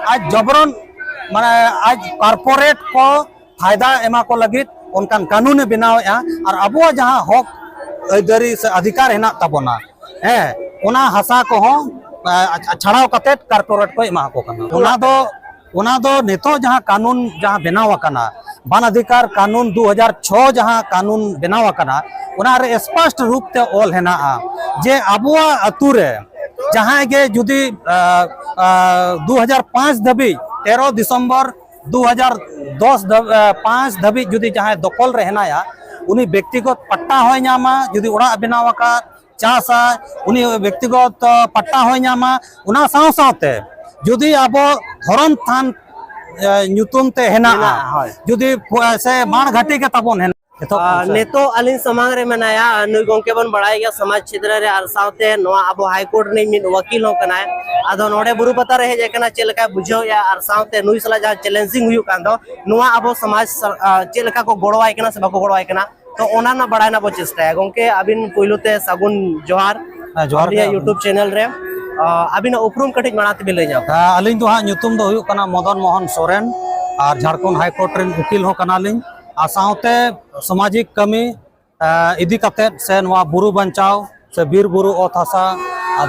आज जबरन माने आज कॉर्पोरेट को फायदा एमा को लगित उनकान कानून बनावेआ और अब जहाँ हक अदारी से अधिकार हेना तबोना है उना हसा को छाड़ाव कते कॉर्पोरेट को एमा को कना उना दो नेतो जहाँ कानून जहाँ बनाव कना वन अधिकार कानून 2006 जहाँ कानून बनाव कना उना रे स्पष्ट रूप ते ऑल हेना जे अबुआ अतुरे जहाँ के जुदी 2005 धबी 13 दिसंबर 2010 धबी जुदी जहाँ दखल रहना उनी व्यक्तिगत पट्टा हो नामा जुदी उड़ा बनाव का चासा उनी व्यक्तिगत पट्टा हो नामा उना साव सावते जुदी अब धरम थान ᱧᱩᱛᱩᱢ ᱛᱮ ᱦᱮᱱᱟᱜᱼᱟ जुदी से माण घाटी के तबन है नेतो अलिन समांग रे मनाया नुई गोंके बन बढ़ाई गया समाज क्षेत्र रे आर सावते नोआ अब हाई कोर्ट ने मिन वकील हो कना आदो नोडे बुरु पता रहे जे कना चेलका बुझो या आर सावते नुई सला जहां चैलेंजिंग हुयु कांदो नोआ अब समाज चेलका को गोड़वाई कना से बाको गोड़वाई कना तो ओना ना बढ़ाना बो चेष्टा है गोंके अबिन पुइलुते सगुन जोहार जोहार यूट्यूब चैनल रे अबिन उपरुम कटिज मानाते बिले जाओ अलिन तो हां ᱧᱩᱛᱩᱢ ᱫᱚ ᱦᱩᱭᱩᱜ ᱠᱟᱱᱟ मदन मोहन सोरेन और झारखंड हाई कोर्ट रेन वकील हो कनालिन आ सावते सामाजिक कमी इदी कते से नवा बुरु बंचाव से बीर बुरु ओत हासा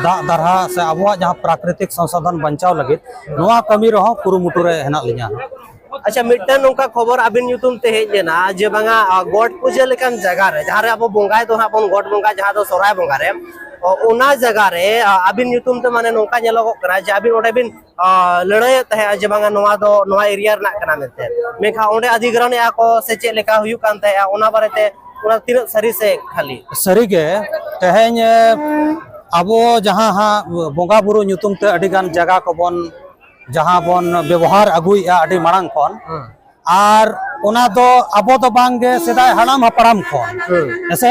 दा दरहा से अबवा जहां प्राकृतिक संसाधन बंचाव लगित नवा कमी रहो कुरुमुटु रे हेना लिया अच्छा मिटन नोका खबर अबिन ᱧᱩᱛᱩᱢ ते हेज लेना जे बांगा गॉड पूजा लेकन जगह रे जहां रे अब बोंगाय तो हां बन गॉड बोंगा जहां दो सोराय बोंगा रे ओना जगह रे अबिन ᱧᱩᱛᱩᱢ ते माने नोका नेलो करा जे अबिन ओडे बिन लड़ाई तहे जे बांगा नोवा दो नोवा एरिया रना कना मेते मेखा ओडे अधिग्रहण या को से चे लेका हुयु कान तहे ओना बारेते ओना तीन सरी से खाली सरी के तहेन अबो जहां हा बोंगा बुरु ᱧᱩᱛᱩᱢ ते अडी गान जगह को बन जहां बन व्यवहार अगुया अडी मांग कोन और ओना दो अबो दो बांगे सेदाय हड़ाम हपड़ाम कोन ऐसे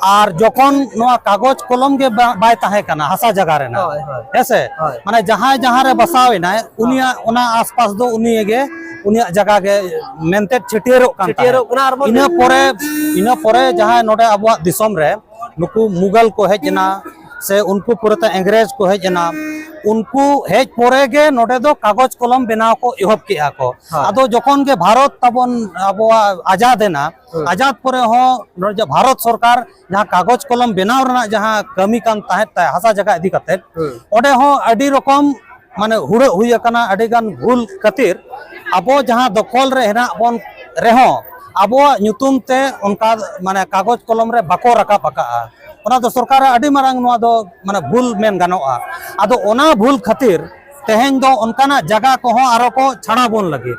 और जखन नोआ कागज कलम के बाय ताहे कना हसा जगह रे ना ऐसे माने जहां जहां रे बसावे ना उनिया ओना आसपास दो उनिए गे उनिया जगह के मेनते छिटियरो कना इना परे जहां नोडे अबवा दिसम रे नुकु मुगल को हेजना से उनको पुरता अंग्रेज को हेजना उनको हेज परे गे नोडे दो कागज कलम बनाव को इहब किया को आदो जखन के भारत तबन अबवा आजाद है ना आजाद परे हो भारत सरकार जहां कागज कलम बनाव रना जहां कमी कान ताहे हसा जगह इदी कते ओडे हो अडी रकम माने हुड़ हुई कना अडी गान भूल खातिर अबो जहां दखल रे हेना बन रेहो अबो ᱧᱩᱛᱩᱢ ते उनका माने कागज कलम रे बाको रका पका ओना दो सरकार अडी मारंग नोआ दो माने भूल मेन गानोआ आदो ओना भूल खातिर तेहेन दो उनकाना जगह को हो आरो को छाड़ा बोन लगे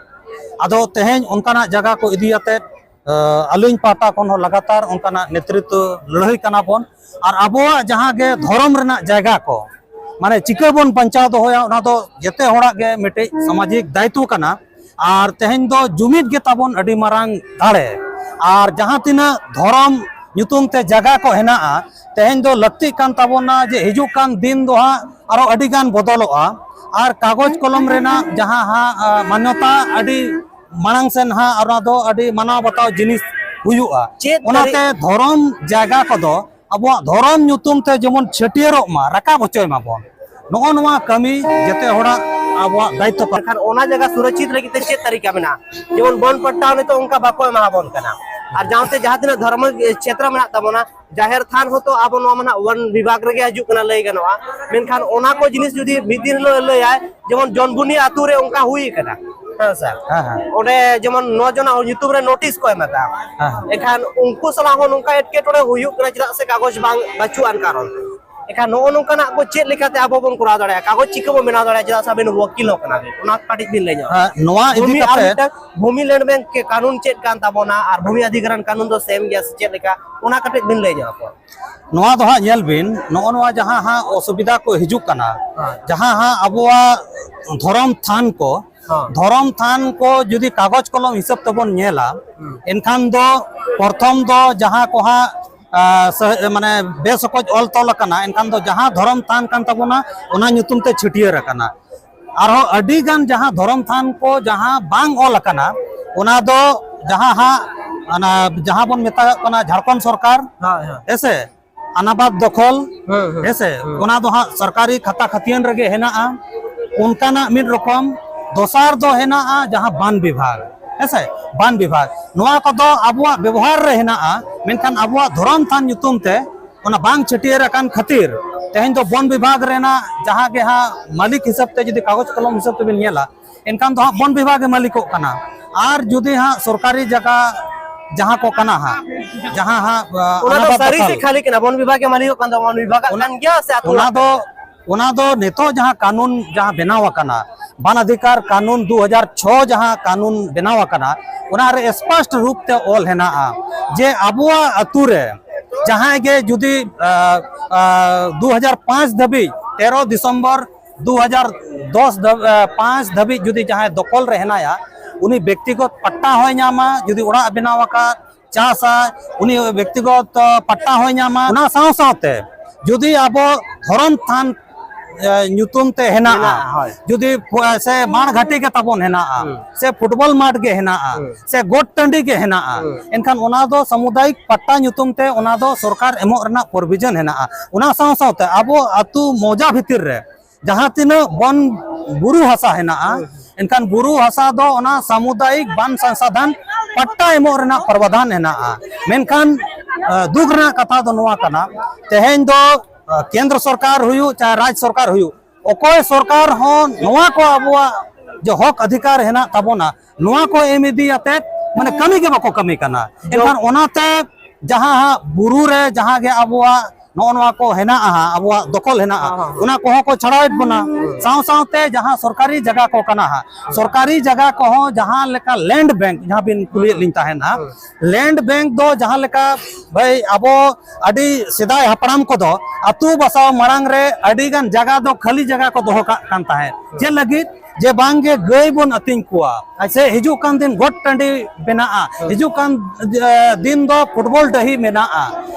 आदो तेहेन उनकाना जगह को इदियाते अलिन पाटा कोन हो लगातार उनकाना नेतृत्व लड़ाई कना बोन और अबो जहां गे धर्म रेना जगह को माने चिका बोन पंचायत होया ओना दो जते होड़ा गे मिटे सामाजिक दायित्व कना और तेहेन दो जुमिद गे ताबोन अडी मारंग दाड़े और जहां तिना धर्म ᱧᱩᱛᱩᱢ ते जगह को हेना तेहेन दो लक्ति कान ताबोना जे हिजु कान दिन दो हा आरो अडी गान बदलोआ और कागज कलम रेना जहां हा मान्यता अडी मांग सेन हा आरो दो अडी मानाव बताव जिनिस हुयुआ ओनाते धर्म जगह को दो अबो धर्म ᱧᱩᱛᱩᱢ ते जेमन छटियरो मा रका बचोय मा बोन नो नवा कमी जते होड़ा अबो दायित्व पर ओना जगह सुरक्षित लगी ते चेत तरीका बना जेमन बन पट्टा ने तो उनका बाको मा बोन कना और जहां से जहां तना धर्म क्षेत्र में तबना जाहिर थान हो तो अब मना वन विभाग रे हजू कना लई गनवा मेनखान ओना को जिनिस जुदी मिदिन लई आय जेमन जनबुनी आतु रे उनका हुई कना हां सर ओडे जेमन 9 जना यूट्यूब रे नोटिस को एमता एखान उनको सला हो उनका एटके टोडे हुयु कना चिरा से कागज बांग बचुआन कारण एखान नो नोकना को चेत लेकाते अब बन करा दड़या कागज चिका बो बना दड़या चिरा साबेन वकील हो कना ओना काटी दिन ले जा नोआ इदी कते भूमि लैंड बैंक के कानून चेत कान ताबोना और भूमि अधिग्रहण कानून दो सेम गैस चेत लेका ओना काटी दिन ले जा नोआ दो हा नेल बिन नोआ जहां हा असुविधा को हिजु कना जहां हा अबवा धर्म थान को जुदी कागज कलम हिसाब तबन नेला एनखान दो प्रथम दो जहां को हा माने बेसकज ऑल तोल कना एनखान दो जहां धर्म थान कान तबना ओना ᱧᱩᱛᱩᱢ ते छिटियर कना आरो अडी गान जहां धर्म थान को जहां बांग ऑल कना ओना दो जहां हा अना जहां बन मेता कना झारखंड सरकार ऐसे अनाबाद दखल ऐसे ओना दो हा सरकारी खाता खतियन रगे हेना उनकाना मिड रकम दोसार दो हेना जहां बान विभाग ऐसे बान विभाग नोआ को दो अबुआ व्यवहार रे हेना मेनखान अबुआ धरम थान ᱧᱩᱛᱩᱢ ते ओना बांग छटियर अकान खातिर तेहन दो वन विभाग रेना जहां के हा मालिक हिसाब ते जदि कागज कलम हिसाब ते बिन नेला एनखान दो वन विभाग के मालिक कना और जुदी हा सरकारी जगह जहां को कना हा जहां हा उना तो सारी से खाली के वन विभाग के मालिक कान दो वन विभाग कान गया से उना दो नेतो जहां कानून जहां बनाव कना वन अधिकार कानून 2006 जहां कानून बनाव कना उना रे स्पष्ट रूप ते ऑल हेना जे अबुआ अतु रे जहां के जुदी 2005 धबी 13 दिसंबर 2010 5 धबी जुदी जहां दखल रे हेनाया उनी व्यक्तिगत पट्टा होय नामा जुदी उड़ा बनाव का चासा उनी व्यक्तिगत पट्टा होय नामा उना साव सावते जुदी अब धरम थान ᱧᱩᱛᱩᱢ ते हेना जुदी से माण घाटी के तबन हेना से फुटबॉल माठ के हेना से गोट टंडी के हेना एनखान ओना दो सामुदायिक पट्टा ᱧᱩᱛᱩᱢ ते ओना दो सरकार एमो रना प्रोविजन हेना ओना साव सावते अबो अतु मौजा भितिर रे जहां तिना वन बुरु हसा हेना एनखान बुरु हसा दो ओना सामुदायिक वन संसाधन पट्टा एमो रना प्रावधान हेना मेनखान दुख रना कथा दो नोआ कना तेहेन दो केंद्र सरकार हुयु चाहे राज्य सरकार हुयु ओकोय सरकार हो नोआ को अबुआ जो हक अधिकार हेना तबोना नोआ को एम इदी आते माने कमी के बाको कमी कना एनखान ओनाते जहां बुरु रे जहां के अबुआ नोआ को हेना अबुआ दखल हेना उना को को छड़ाइत बना साव सावते जहां सरकारी जगह को कना सरकारी जगह को हो जहां लेका लैंड बैंक जहां बिन कुली लिन ताहेना लैंड बैंक दो जहां लेका भाई अबो अडी सिदाय हपराम को दो अतु बसाव मरांग रे अडी गान जगह दो खाली जगह को दोहो कान ताहे जे लगी जे बांगे गई बोन अतिंग कुआ ऐसे हिजु कान दिन गोट टंडी बेना हिजु कान दिन दो फुटबॉल डही मेना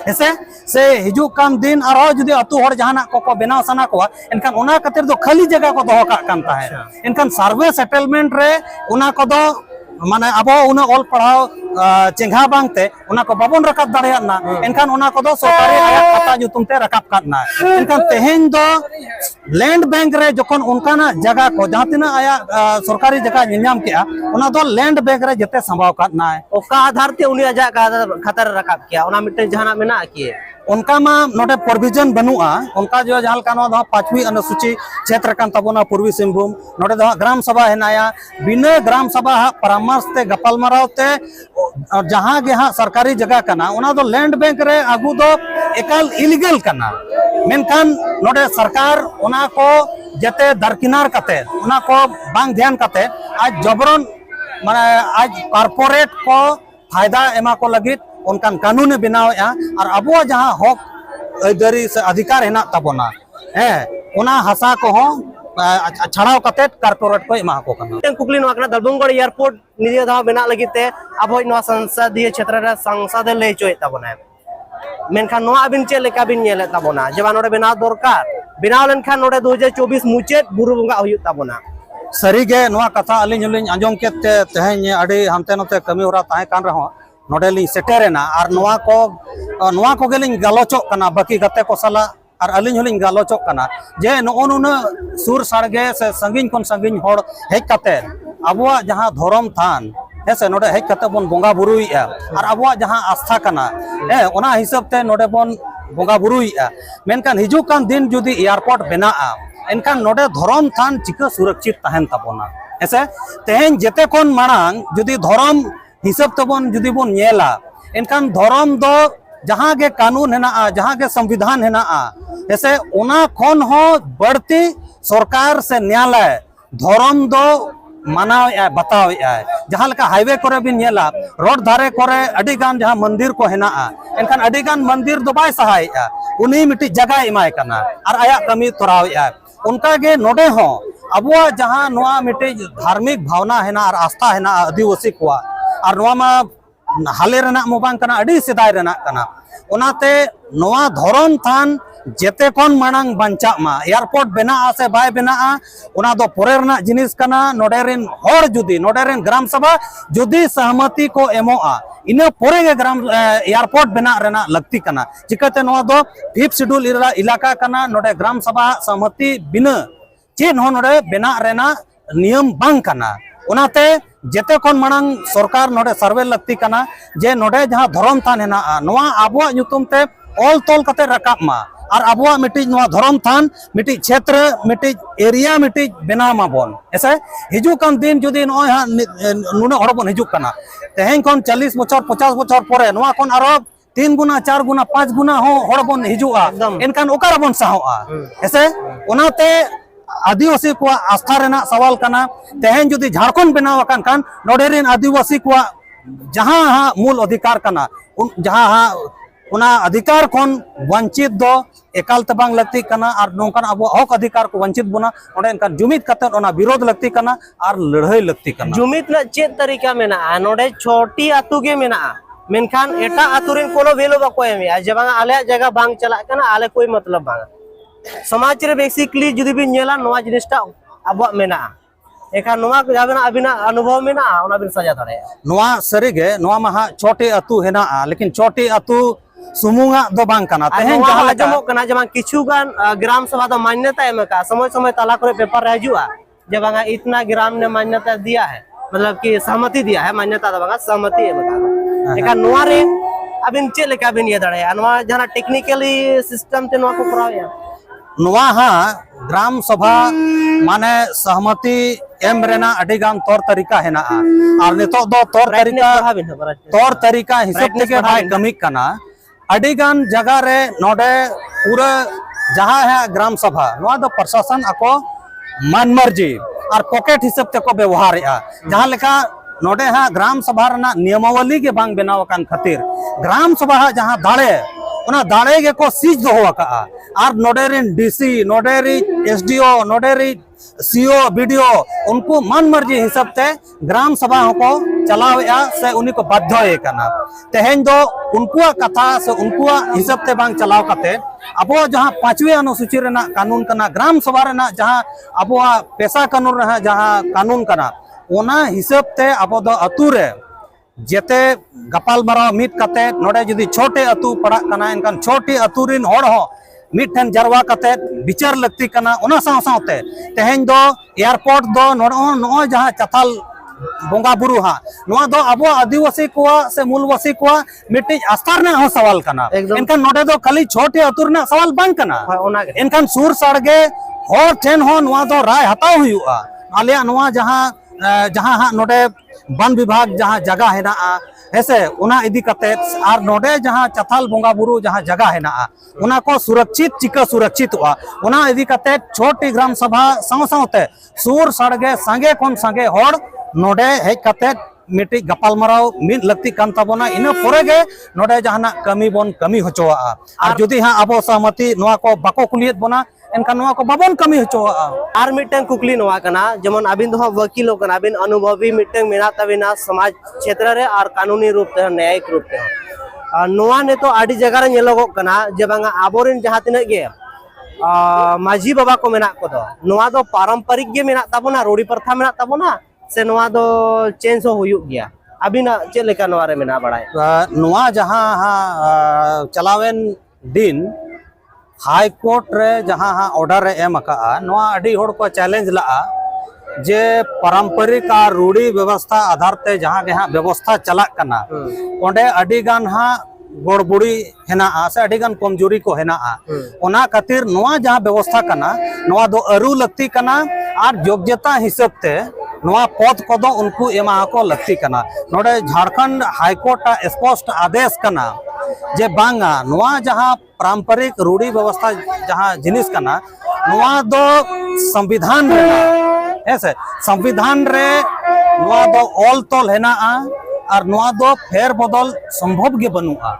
ऐसे से हिजु कान दिन आरो जुदी अतु हर जहाना को बेनाव सना को एनखान ओना खातिर दो खाली जगह को दोहो कान ताहे एनखान सर्वे सेटलमेंट रे ओना को दो माने अबो उना ऑल पढ़ाओ चेंगा बांगते उना को बाबन रकाब दाड़ेयाना एनखान उना को दो सरकारी आया खाता ᱧᱩᱛᱩᱢ ते रकाब काटना एनखान तेहेन दो लैंड बैंक रे जखन उनकाना जगह को जहां तिना आया सरकारी जगह नियाम किया उना दो लैंड बैंक रे जते संभाव काटना ओका आधार ते उनी आजा खाता रकाब किया उना मिटे जहाना मेना किए उनका मा नोटे प्रोविजन बनुआ उनका जो जहां कानो दो 5वीं अनुसूची क्षेत्र कान तबोना पूर्वी सिंहभूम नोटे दो ग्राम सभा हेनाया बिना ग्राम सभा परामर्श ते गपाल मरावते जहां के हाँ सरकारी जगह कना उना दो लैंड बैंक रे आगु दो एकाल इलीगल कना मेनखान नोटे सरकार उना को जते दरकिनार कते उना को बांग ध्यान कते आज जबरन माने आज कॉर्पोरेट को फायदा एमा को लगित उनकान कानून बनावेआ और अबो जहां हक अदारी से अधिकार हेना तबोना उना हसा को हो छड़ाव कते कॉर्पोरेट को एमा को कना कुकली नवा कना दलबंगगढ़ एयरपोर्ट निजे धा बना लगिते अब नवा संसदीय क्षेत्र रे सांसद ले चोय तबोना मेनखान नवा बिन चे लेका बिन नेले तबोना जेबा नोडे बनाव दरकार बनाव लेनखान नोडे 2024 मुचेत बुरु बंगा हुयु तबोना सरीगे नवा कथा अलिन हलिन आंजम केते तेहेन अडी हानते नते कमी होरा ताहे कान रहो नोडेली सेटेरेना और नवा को गेलिन गालोचो कना बाकी गते को सला और अलिन हलिन गालोचो कना जे नोनुना सुर सारगे से संगिन कोन संगिन होड़ हेज कते अबुआ जहां धर्म थान ऐसे नोडे हेज कते बोन बोंगा बुरुइया और अबुआ जहां आस्था कना ओना हिसाब ते नोडे बोन बोंगा बुरुइया मेनकान हिजु कान दिन जुदी एयरपोर्ट बेना एनकान नोडे धर्म थान चिका सुरक्षित तहन तबोना ऐसे तेहेन जेते कोन मांग जुदी धर्म हिसाब तबन जुदी बोन नेला एनखान धर्म दो जहां के कानून हेना जहां के संविधान हेना ऐसे ओना खन हो बढ़ती सरकार से न्यायालय धर्म दो मानाव बताव जहां लेका हाईवे करे भी नेला रोड धारे करे अडी गान जहां मंदिर को हेना एनखान अडी गान मंदिर दो बाय सहाय उनी मिटी जगह इमाय कना और आया कमी तोराव उनका के नोडे हो अबुआ जहां नोआ मिटी धार्मिक भावना हेना और आस्था हेना आदिवासी को और नोआ मा हाले रेना मोबांग कना अडी सिदाय रेना कना ओनाते नोआ धरम थान जेते कोन मांग बांचा मा एयरपोर्ट बेना से बाय बेना ओना दो पोरे रेना जिनिस कना नोडेरिन हर जुदी नोडेरिन ग्राम सभा जुदी सहमति को एमोआ इना पोरे के ग्राम एयरपोर्ट बेना रेना लगती कना चिकाते नोआ दो 5th शेड्यूल इलाका कना नोडे ग्राम सभा सहमति बिना चेन हो नोडे बेना रेना नियम बांग कना उनाते जेते कोन मांग सरकार नोडे सर्वे लगती कना जे नोडे जहां धर्म थान हेना नोआ आबुआ ᱧᱩᱛᱩᱢ ते ऑल तोल कते रकाब मा और आबुआ मिटी नोआ धर्म थान मिटी क्षेत्र मिटी एरिया मिटी बेना मा बोन ऐसे हिजु कान दिन जुदी नोय हा नुना हड़ बोन हिजु कना तेहेन कोन 40 बछर 50 बछर परे नोआ कोन आरो 3 गुना 4 गुना 5 गुना हो हड़ बोन हिजुआ एनकान ओकार बोन साहोआ ऐसे उनाते आदिवासी को आस्था रेना सवाल कना तेहेन जुदी झारखंड बनाव अकान कान नोडेरिन आदिवासी को जहां मूल अधिकार कना जहां उना अधिकार कोन वंचित दो एकाल तबांग लगती कना और नोंकन अब हक अधिकार को वंचित बना ओंडे एनकान जुमित कते ओना विरोध लगती कना और लड़ाई लगती कना जुमित ना चेत तरीका मेना नोडे छोटी आतु गे मेना मेनखान एटा आतु रेन कोनो वेलो बाको एमिया जे बांगा आले जगह बांग चला कना आले कोई मतलब बांगा समाज रे बेसिकली जुदी बिन नेला नोआ जिनिसटा अब मेना एखा नोआ जाबेना अबिना अनुभव मेना ओना बिन सजा दरे नोआ सरीगे नोआ महा छोटे अतु हेना लेकिन छोटे अतु सुमुंगा दो बांग कना तेहेन जहां आजमो कना जमा किछु गान ग्राम सभा द मान्यता एमका समय समय ताला करे पेपर रे हजुआ जे बांगा इतना ग्राम ने मान्यता दिया है मतलब कि सहमति दिया है मान्यता द बांगा सहमति एमका एखा नोआ रे अबिन चे लेका बिन ये दड़े नोआ जहां टेक्निकली सिस्टम ते नोआ को कराया नोआ हा ग्राम सभा माने सहमति एम रेना अडिगान तौर तरीका हेना और नितो दो तौर तरीका हिसाब ते बाय कमी कना अडिगान जगह रे नोडे पूरा जहां है ग्राम सभा नोआ दो प्रशासन ako मन मर्जी और पॉकेट हिसाब ते को व्यवहार जहां लेका नोडे हा ग्राम सभा रना नियमावली के बांग बनाव कान खातिर ग्राम सभा जहां दाड़े उना दाड़े के को सीज दो का और नोडेरिन डीसी नोडेरी एसडीओ नोडेरी सीओ बीडीओ उनको मन मर्जी हिसाब से ग्राम सभा को चलावेआ से उन्हीं को बाध्य कना तेहेन दो उनको कथा से उनको हिसाब से बांग चलाव कते अबो जहां 5वीं अनुसूची रेना कानून कना ग्राम सभा रेना जहां अबो पेशा कानून रहा जहां कानून कना ओना हिसाब से अबो दो अतु रे जेते गपाल माराव मिट कते नोडे जुदी छोटे अतु पड़ा कना इनकान छोटी अतु रिन होड़ हो मिठन जरवा कते विचार लगती कना ओना साव सावते तेहेन दो एयरपोर्ट दो नो जहां चथाल बोंगा बुरु हा नोआ दो अबो आदिवासी को से मूलवासी को मिट्टी आस्तार ना हो सवाल कना इनकान नोडे दो खाली छोटे अतु ना सवाल बांग कना इनकान सुर सड़गे होर ठेन हो नोआ दो राय हताव हुआ आलिया नोआ जहां जहां हा नोडे वन विभाग जहां जगह हेना ऐसे उना इदी कते और नोडे जहां चथाल बोंगा बुरु जहां जगह हेना उना को सुरक्षित चिका सुरक्षित हुआ उना इदी कते छोटी ग्राम सभा साव सावते सुर सड़गे संगे कोन संगे होड़ नोडे हेज कते मिटी गपाल माराव मिद लगती कान ताबोना इना पोरेगे नोडे जहाना कमी बोन कमी होचोआ और जुदी हां अबो सहमति नोआ को बाको कुलियत बोना इनका नोआ को बाबन कमी होचोआ और मिटन कुकली नोआ कना जमन अबिन दो वकील कना अबिन अनुभवी मिटन मेना तबिना समाज क्षेत्र रे और कानूनी रूप ते न्यायिक रूप ते नोआ ने तो आडी जगह रे नेलोगो कना जे बांगा आबोरिन जहां तिना गे माझी बाबा को मेना को दो नोआ दो पारंपरिक गे मेना ताबोना रूढ़ी प्रथा मेना ताबोना से नोआ दो चेंज हो हुयु गया अबिना चे लेका नोआ रे मेना बड़ाय नोआ जहां चलावेन दिन हाई कोर्ट रे जहां ऑर्डर रे एम का नोआ अडी होड़ को चैलेंज ला जे पारंपरिक और रूढ़ी व्यवस्था आधार ते जहां के व्यवस्था चला कना ओंडे अडी गान गड़बड़ी हेना से अडी गान कमजोरी को हेना ओना खातिर नोआ जहां व्यवस्था कना नोआ दो अरु लगती कना और योग्यता हिसाब ते नोआ पद को दो उनको एमा को लगती कना नोडे झारखंड हाई कोर्ट स्पष्ट आदेश कना जे बांगा नोआ जहां पारंपरिक रूढ़ी व्यवस्था जहां जिनिस कना नोआ दो संविधान रे ऐसे संविधान रे नोआ दो ऑल तोल हेना और नोआ दो फेर बदल संभव गे बनुआ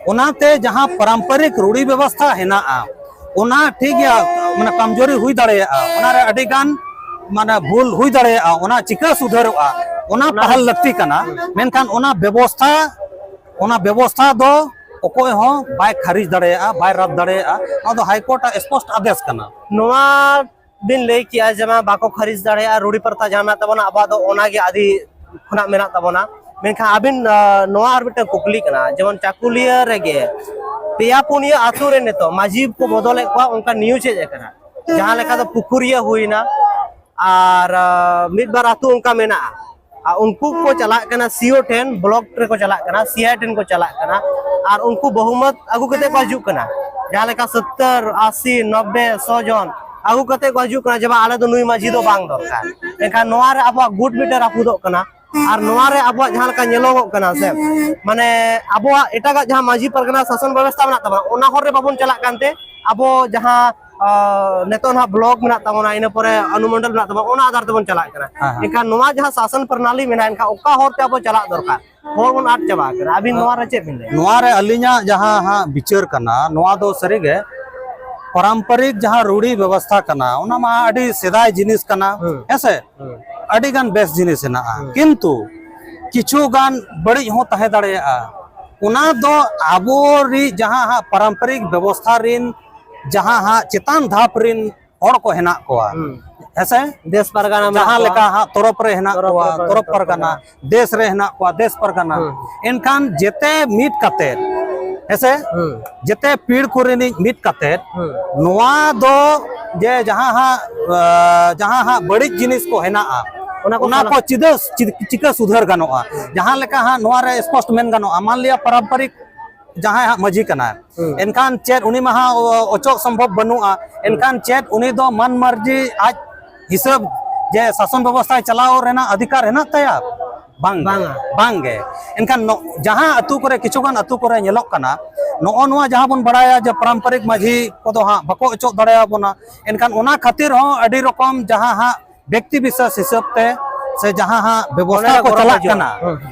ओनाते जहां पारंपरिक रूढ़ी व्यवस्था हेना ओना ठीक है माने कमजोरी हुई दाड़ेया ओना रे अडी गान माने भूल हुई दाड़ेया ओना चिका सुधरवा ओना पहल लगती कना मेनखान ओना व्यवस्था दो ओकोय हो बाय खारिज दाड़ेया बाय रद्द दाड़ेया दो हाई कोर्ट स्पष्ट आदेश कना नोआ बिन ले किया जमा बाको खारिज दाड़ेया रूढ़ी प्रथा जहां तबना आबा दो ओना गे आदि खुना मेना तबना मेनखान अबिन नोआ और बिटा कुकली कना जेमन चाकुलिया रे गे पेया पुनिया आतु रे नेतो माझी को बदले को उनका न्यूज हे कना जहाँ लेखा तो पुकुरिया हुईना और मिड बार आतु उनका मेना उनको को चला करना सीओ 10 ब्लॉक रे को चला करना सीआई 10 को चला करना और उनको बहुमत अगु कते को हजु करना जहाँ लेखा 70 80 90 100 जन अगु कते को हजु करना जब आले दो नुई माजी दो बांग दरकार एखान नोआ रे अब गुड मीटर आपुदो करना और नोआ रे अब जहाँ लेखा नेलोगो करना से माने अब एटागा जहाँ माजी परगना शासन व्यवस्था बना तबा ओना हर रे बाबन चला कानते अब जहाँ नेतो ना ब्लॉक में तबना इन पर अनुमंडल में तब ओना आधार तबन चला करना एखान नोआ जहाँ शासन प्रणाली में इनका ओका होते अब चला दरकार होर बन आट चाबा करना अभी नोआ रे चेक बिन ले नोआ रे अलिया जहाँ हाँ विचार करना नोआ दो सरीगे पारंपरिक जहाँ रूढ़ी व्यवस्था करना उना मा अडी सेदाय जिनिस करना ऐसे अडी गान बेस जिनिस है ना किंतु किछु गान बड़ी हो तहे दड़ेया उना दो आबोरी जहाँ हाँ पारंपरिक व्यवस्था रिन जहाँ हाँ चितान धाप रिन और को हेना कोआ ऐसे देश परगना में जहाँ लेका हाँ तोरप रे हेना कोआ तोरप परगना देश रे हेना कोआ देश परगना इनखान जेते मीट कते ऐसे जेते पीड़ कुरेनी मीट कते नोआ दो जे जहाँ हाँ बड़ी जिनिस को हेना उना को चिका सुधर गानोआ जहाँ लेका हाँ नोआ रे स्पष्ट मेन गानोआ मान लिया पारंपरिक जहाँ हाँ मजी कना इनखान चेत उनी महा अचोक संभव बनुआ इनखान चेत उनी दो मन मर्जी आज हिसाब जे शासन व्यवस्था चलाओ रहना अधिकार है ना तया बांगे इनखान जहाँ अतु करे किछुगान अतु करे नेलोक कना नो नोआ जहाँ बन बड़ाया जे पारंपरिक मजी को हाँ बको अचोक दड़ाया बोना इनखान उना खातिर हो अडी रकम जहाँ हाँ व्यक्ति विशेष हिसाब ते से जहाँ हाँ व्यवस्था को चला कना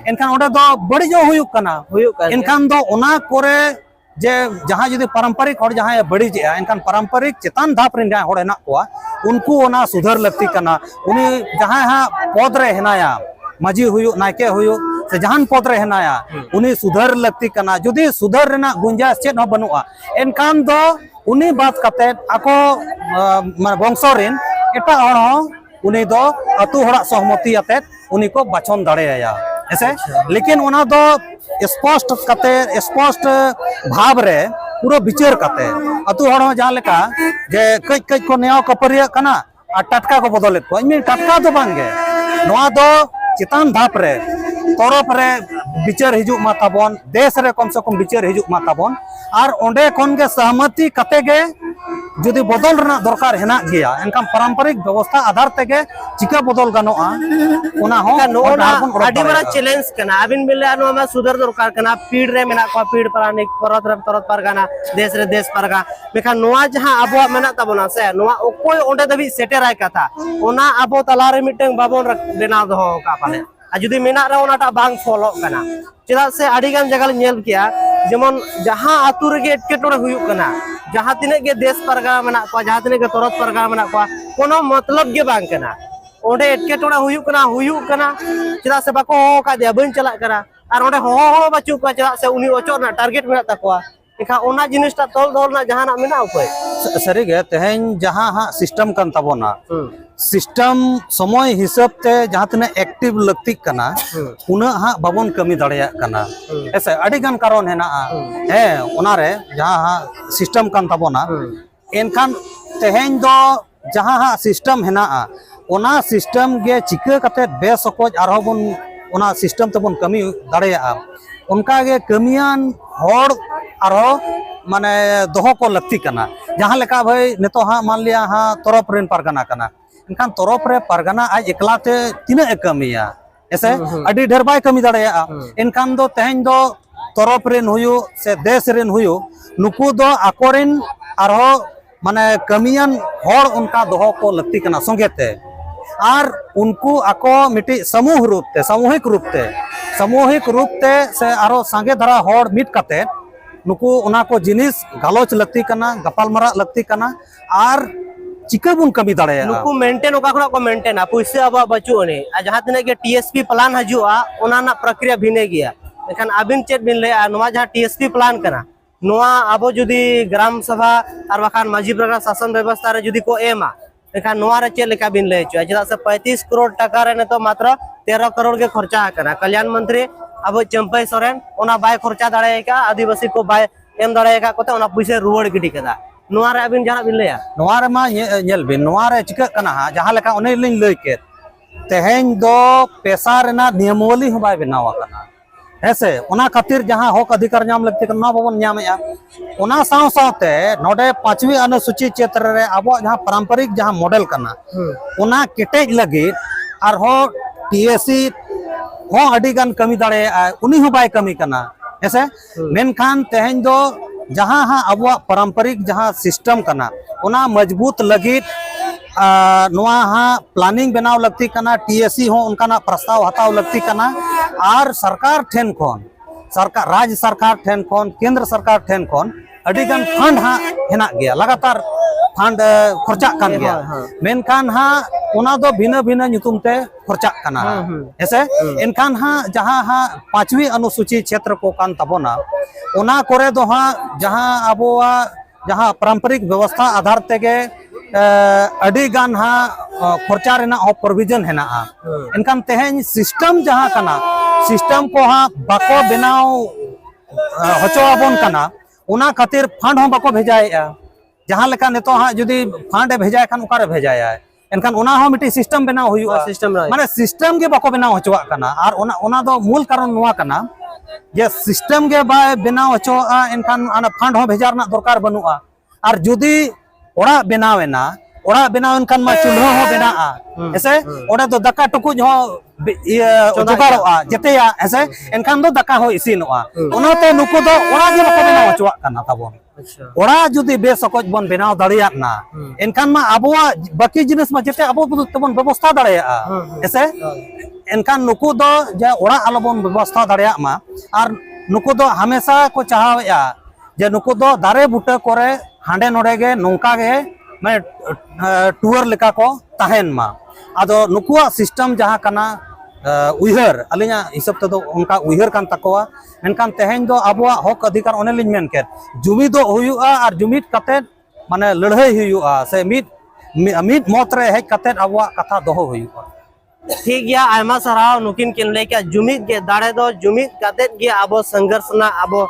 इनखान ओडे दो बड़ी जो हुयुक कना इनखान दो उना कोरे जे जहाँ जुदी पारंपरिक और जहाँ बड़ी जे इनखान पारंपरिक चितान धाप रिन जहाँ होड़ हेना कोआ उनको उना सुधर लगती कना उनी जहाँ हाँ पद रे हेनाया मजी हुयुक नायके हुयुक से जहान पद रे हेनाया उनी सुधर लगती कना जुदी सुधर रेना गुंजाइश चेत हो बनुआ इनखान दो उनी बात कते आको माने वंशो रिन एटा हड़ हो उनी दो अतु हड़ा सहमति आते उनी को बचन दड़ेया ऐसे लेकिन उना दो स्पष्ट कते स्पष्ट भाव रे पूरा विचार कते अतु हड़ जहाँ लेका जे कई कई को नया कपरिया कना आ टटका को बदले को इमे टटका दो बांगे नोआ दो चितान धाप रे तरफ रे विचार हिजुक मा ताबोन देश रे कम से कम विचार हिजुक मा ताबोन और ओंडे कोन गे सहमति कते गे जुदी बदल रना दरकार हेना गया एनकाम पारंपरिक व्यवस्था आधार तेगे चिका बदल गानोआ उना हो नोना आडी बड़ा चैलेंज कना अबिन मिले नो में सुधर दरकार कना पीड़ रे मेना को पीड़ प्राणिक परत रे तरत परगाना देश रे देश परगा मेखा नोआ जहां अबो मेना तबना से नोआ ओकोय ओंडे दबी सेटेराय कथा ओना अबो तला रे मिटंग बाबन बेना दो का पाले जुदी मेना रे ओनाटा बांग फॉलो कना चेदा से आडीगान जगह नेल किया जेमन जहां आतु रे एटकेटोड़े हुयुक कना जहां तिने के देश परगा मेना को जहां तिने के तरत परगा मेना को कोनो मतलब गे बांग कना ओंडे एटकेटोड़े हुयुक कना चेदा से बाको हो का दे बन चला करा और ओंडे हो बचु को चेदा से उनी ओचो ना टारगेट मेना तकवा एखा ओना जिनिसटा तोल दोल ना जहां ना मेना उपाय सरी गे तेहेन जहां हा सिस्टम कन तबोना सिस्टम समय हिसाब ते जहां तने एक्टिव लगती कना उना हा बाबन कमी दड़िया कना ऐसे अडिगान कारण हेना है ओना रे जहां हा सिस्टम कन तबोना एनखान तेहेन दो जहां हा सिस्टम हेना ओना सिस्टम गे चिका कते बेसकोज आरो बन ओना सिस्टम तबन कमी दड़िया उनका गे कमियान होड़ आरो माने दोहो को लगती कना जहां लेका भाई नेतो हाँ मान लिया हाँ तरफ रेन परगना कना इनखान तरफ रे परगना आज एकलाते तीना ए कमिया ऐसे अडी ढेर बाय कमी दड़ेया इनखान दो तेहेन दो तरफ रेन हुयु से देश रेन हुयु नुकु दो आकोरिन आरो माने कमियान होड़ उनका दोहो को लगती कना संगेते और उनको आको मिटी समूह रूप ते से आरो सांगे धरा होड़ मिट कते नुकु उना को जिनिस गालोच लगती कना गपाल मरा लगती कना और चिका बुन कमी दड़े नुकु मेंटेन ओका खना को मेंटेन पैसा अब बचु ने जहां तने के टीएसपी प्लान हजुआ ओना ना प्रक्रिया भिने गया एखान आबिन चेत बिन ले नोवा जहां टीएसपी प्लान कना नोवा अब जुदी ग्राम सभा और बखान माझी प्रकार शासन व्यवस्था रे जुदी को एमा एखान नोवा रे चेत लेका बिन ले चुआ जदा से 35 करोड़ टका रे ने तो मात्र 13 करोड़ के खर्चा कना कल्याण मंत्री अब चंपई सोरेन ओना बाय खर्चा दाड़े का आदिवासी को बाय एम दाड़े का कोते ओना पैसा रुवाड़ गिडी कदा नोआ रे अबिन जहां बिन लया नोआ रे मा nyel bin नोआ रे चिका कना हा जहां लेका ओने लिन लई केत तेहेन दो पेशा रेना नियमावली हो बाय बनावा कना हेसे ओना खातिर जहां हक अधिकार नाम लगते कना बाबन नामया ओना साव सावते नोडे 5वीं अनुसूची क्षेत्र रे अब जहां पारंपरिक जहां मॉडल कना ओना केटेज लगी और हो टीएससी हो अडिगान कमी दाड़े उनी हो बाय कमी कना हेसे मेनखान तेहेन दो जहां हा अब पारंपरिक जहां सिस्टम कना ओना मजबूत लगी नोआ हा प्लानिंग बनाव लगती कना टीएससी हो उनका प्रस्ताव हताव लगती कना और सरकार ठेन कोन सरकार राज्य सरकार ठेन कोन केंद्र सरकार ठेन कोन अडिगान फंड हा हेना गया लगातार फंड खर्चा कान गया मेनखान हा ओना दो भिन्न भिन्न नुतुम ते खर्चा कना ऐसे इनखान हा जहां हा 5वीं अनुसूची क्षेत्र को कान तबोना ओना करे दो हा जहां अबोआ जहां पारंपरिक व्यवस्था आधार तेगे अडिगान हा खर्चा रेना हो प्रोविजन हेना इनखान तेहेन सिस्टम जहां कना सिस्टम को हा बाको बनाव होचो आबोन कना ओना खातिर फंड हो बाको भेजाएया जहां लेका नेतो हा जुदी फंड भेजाय खान उकारे भेजाया एनखान ओना हो मिटी सिस्टम बनाव हुयुआ सिस्टम माने सिस्टम के बाको बनाव होचोआ कना और ओना दो मूल कारण नोआ कना जे सिस्टम के बाय बनाव होचोआ एनखान आना फंड हो भेजार ना दरकार बनुआ और जुदी ओड़ा बनावेना ओड़ा बनाव एनखान मा चुल्हा हो बनाआ ऐसे ओड़ा तो दका टुकुज हो जोगाड़ोआ जतेया ऐसे एनखान दो दका हो इसिनोआ ओनाते नुको दो ओड़ा के बाको बनाव होचोआ कना ताबोन ओड़ा जुदी बेसकज बन बनाव दाड़िया ना एनखान मा आबोआ बाकी जिनिस मा जते आबो तबन व्यवस्था दाड़िया ऐसे एनखान नुको दो जे ओड़ा आलोबन व्यवस्था दाड़िया मा और नुको दो हमेशा को चाहया जे नुको दो दारे बुटा करे हांडे नोडे गे नोंका गे मैं टूर लेका को ताहेन मा आदो नुकुआ सिस्टम जहां कना उइहर अलिना हिसाब ते दो उनका उइहर कान तकोआ मेनकान तेहेन दो आबोआ हक अधिकार ओने लिन मेन के जुमी दो हुयुआ और जुमित कते माने लड़ाई हुयुआ से मिद मत रे हेज कते आबोआ कथा दोहो हुयुआ ठीक गया आयमा सराव नुकिन किन लेके जुमित के दाड़े दो जुमित कते गे आबो संघर्ष ना आबो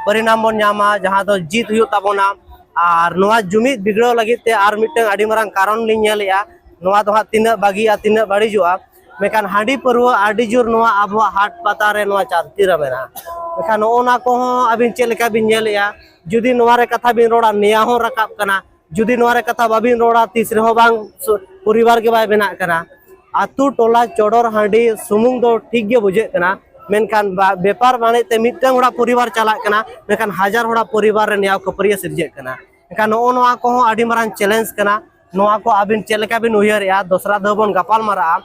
परिणाम बन नामा जहां दो जीत हुयु ताबोना और नोआ जुमित बिगड़ो लगी ते आर मिटन आडी मारंग कारण लिन नेलया नोआ दो हा तिना बागिया तिना बाड़ीजुआ मेकान हांडी परवा आडी जोर नोआ आबो हाट पता रे नोआ चारती रे मेना मेकान ओना को अबिन चे लेका बिन नेलया जुदी नोआ रे कथा बिन रोड़ा निया हो रकाब कना जुदी नोआ रे कथा बाबिन रोड़ा तीसरे हो बांग परिवार के बाय बेना कना आतु टोला चोडोर हांडी सुमुंग दो ठीक गे बुझे कना मेनखान व्यापार बाणे ते मिटन होड़ा परिवार चला कना मेनखान हजार होड़ा परिवार रे नियाव कपरिया सिरजे कना मेनखान नोआ को आडी मारंग चैलेंज कना नोआ को आबिन चेलेका बिन उयहरया दोसरा दबन गपाल मारा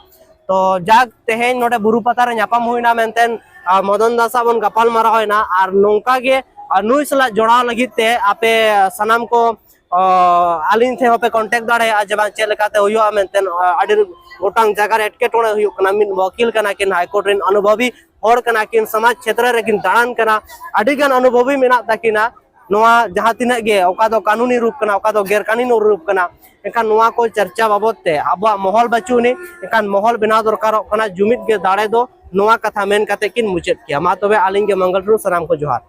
तो जाग तेहेन नोडे बुरु पता रे न्यापाम हुइना मेनतेन मदन दासा बन गपाल मारा होइना और नोंका गे नुई सला जोड़ाव लगी ते आपे सनाम को आलिन थे होपे कांटेक्ट दाड़े जबा चेलेकाते हुयुआ मेनतेन आडी गोटांग जगह एटकेटोणे हुयु कना मिन वकील कना किन हाईकोर्ट रेन अनुभवी होड़ कना किन समाज क्षेत्र रे किन दाड़ान कना आडिगान अनुभवी मेना ताकिना नोआ जहां तिना गे ओका दो कानूनी रूप कना ओका दो गैर कानूनी रूप कना एकान नोआ को चर्चा बाबत ते आबा महल बचुनी एकान महल बिना दरकार कना जुमित गे दाड़े दो नोआ कथा मेन कते किन मुचेत किया मा तबे आलिंग गे मंगलपुर सलाम को जोहार।